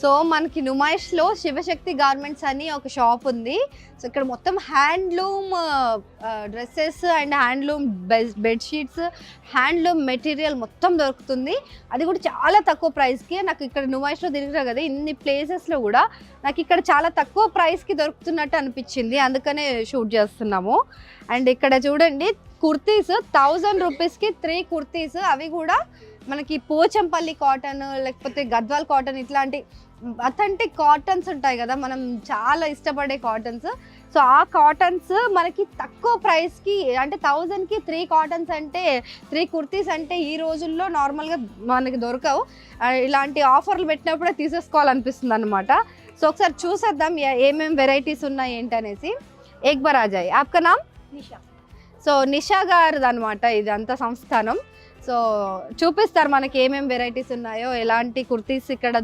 So మనకి నుమాయిష్లో Shivashakti garments అని ఒక షాప్ ఉంది. సో ఇక్కడ మొత్తం handloom dresses and handloom bedsheets, handloom material మొత్తం దొరుకుతుంది. అది కూడా చాలా తక్కువ ప్రైస్కి. నాకు ఇక్కడ నుమాయిష్లో తిరిగినా కదా, ఇన్ని ప్లేసెస్లో కూడా నాకు ఇక్కడ చాలా తక్కువ ప్రైస్కి దొరుకుతున్నట్టు అనిపించింది, అందుకనే షూట్ చేస్తున్నాము. అండ్ ఇక్కడ చూడండి కుర్తీస్ 1000 రూపీస్కి 3 కుర్తీస్. అవి కూడా మనకి పోచంపల్లి కాటన్ లేకపోతే గద్వాల్ కాటన్ ఇట్లాంటి అథెంటిక్ కాటన్స్ ఉంటాయి కదా, మనం చాలా ఇష్టపడే కాటన్స్. సో ఆ కాటన్స్ మనకి తక్కువ ప్రైస్కి, అంటే 1000కి 3 కాటన్స్ అంటే 3 కుర్తీస్ అంటే ఈ రోజుల్లో నార్మల్గా మనకి దొరకవు. ఇలాంటి ఆఫర్లు పెట్టినప్పుడే తీసేసుకోవాలనిపిస్తుంది అనమాట. సో ఒకసారి చూసేద్దాం ఏమేమి వెరైటీస్ ఉన్నాయి ఏంటనేసి. ఏక్ బార్ ఆ జాయ్. ఆప్కా నామ్? నిషా. సో నిషా గారిది అనమాట ఇదంతా సంస్థానం. సో చూపిస్తారు మనకి ఏమేమి వెరైటీస్ ఉన్నాయో, ఎలాంటి కుర్తీస్ ఇక్కడ